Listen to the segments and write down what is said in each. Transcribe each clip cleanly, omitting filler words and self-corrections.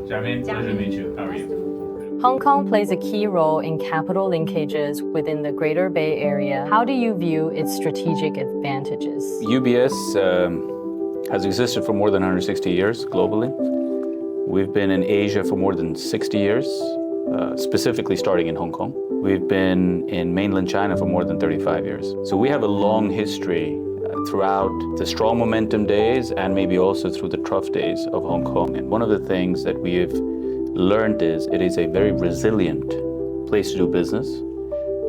Jiamin, pleasure to meet you. How are you? Hong Kong plays a key role in capital linkages within the Greater Bay Area. How do you view its strategic advantages? UBS has existed for more than 160 years globally. We've been in Asia for more than 60 years, specifically starting in Hong Kong. We've been in mainland China for more than 35 years. So we have a long history throughout the strong momentum days and maybe also through the trough days of Hong Kong. And one of the things that we have learned is it is a very resilient place to do business.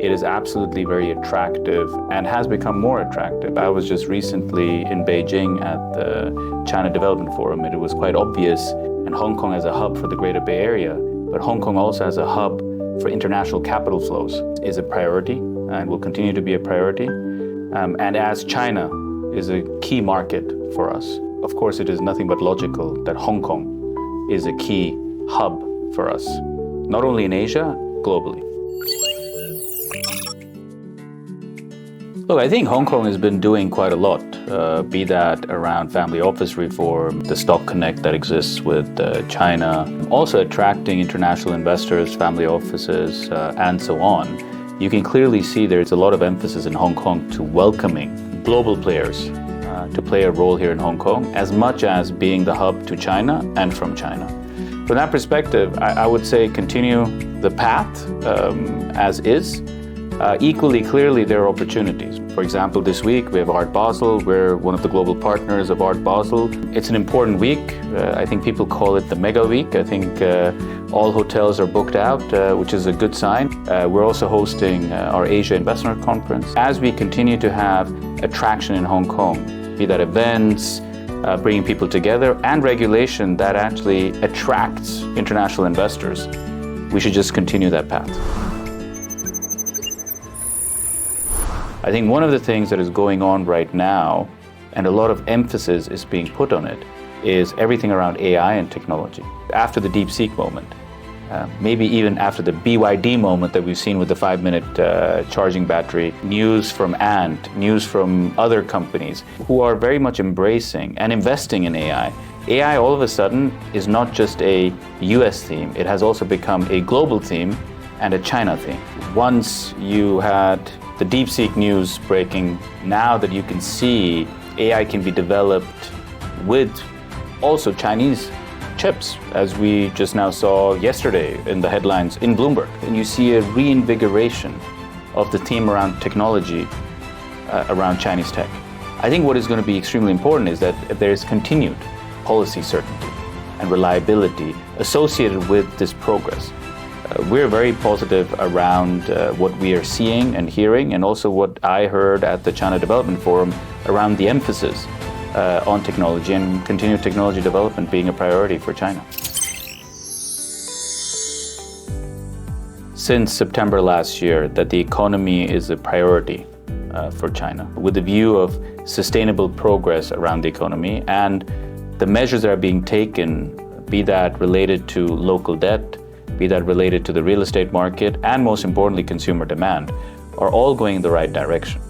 It is absolutely very attractive and has become more attractive. I was just recently in Beijing at the China Development Forum, and it was quite obvious. And Hong Kong as a hub for the Greater Bay Area, but Hong Kong also as a hub for international capital flows is a priority and will continue to be a priority. And as China is a key market for us, of course it is nothing but logical that Hong Kong is a key hub for us, not only in Asia, globally. Look, I think Hong Kong has been doing quite a lot, be that around family office reform, the stock connect that exists with China, also attracting international investors, family offices, and so on. You can clearly see there's a lot of emphasis in Hong Kong to welcoming global players to play a role here in Hong Kong, as much as being the hub to China and from China. From that perspective, I would say continue the path as is. Equally clearly, there are opportunities. For example, this week we have Art Basel. We're one of the global partners of Art Basel. It's an important week. I think people call it the mega week. I think all hotels are booked out, which is a good sign. We're also hosting our Asia Investment Conference. As we continue to have attraction in Hong Kong, be that events, bringing people together, and regulation that actually attracts international investors, we should just continue that path. I think one of the things that is going on right now, and a lot of emphasis is being put on it, is everything around AI and technology. After the DeepSeek moment, maybe even after the BYD moment that we've seen with the 5-minute charging battery, news from Ant, news from other companies who are very much embracing and investing in AI. AI all of a sudden is not just a US theme, it has also become a global theme and a China theme. Once you had the DeepSeek news breaking, now that you can see AI can be developed with also Chinese chips, as we just now saw yesterday in the headlines in Bloomberg. And you see a reinvigoration of the theme around technology, around Chinese tech. I think what is going to be extremely important is that there is continued policy certainty and reliability associated with this progress. We're very positive around what we are seeing and hearing, and also what I heard at the China Development Forum around the emphasis on technology and continued technology development being a priority for China. Since September last year, that the economy is a priority for China, with the view of sustainable progress around the economy, and the measures that are being taken, be that related to local debt, be that related to the real estate market, and most importantly, consumer demand, are all going in the right direction.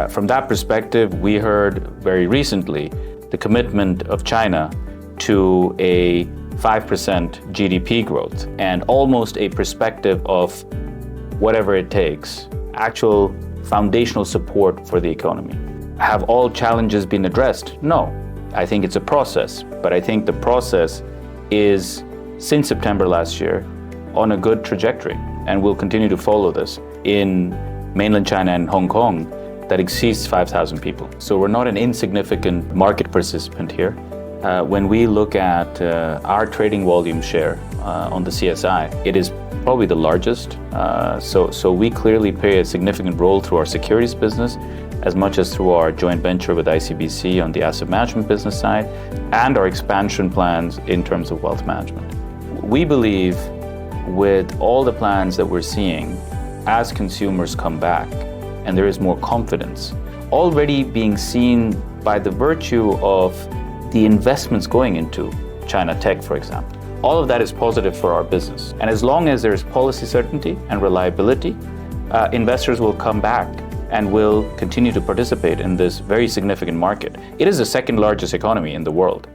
From that perspective, we heard very recently the commitment of China to a 5% GDP growth and almost a perspective of whatever it takes, actual foundational support for the economy. Have all challenges been addressed? No. I think it's a process, but I think the process is, since September last year, on a good trajectory, and we'll continue to follow this in mainland China and Hong Kong that exceeds 5,000 people. So we're not an insignificant market participant here. When we look at our trading volume share on the CSI, it is probably the largest. So we clearly play a significant role through our securities business, as much as through our joint venture with ICBC on the asset management business side, and our expansion plans in terms of wealth management. We believe with all the plans that we're seeing, as consumers come back and there is more confidence, already being seen by the virtue of the investments going into China tech, for example. All of that is positive for our business. And as long as there's policy certainty and reliability, investors will come back and will continue to participate in this very significant market. It is the second largest economy in the world.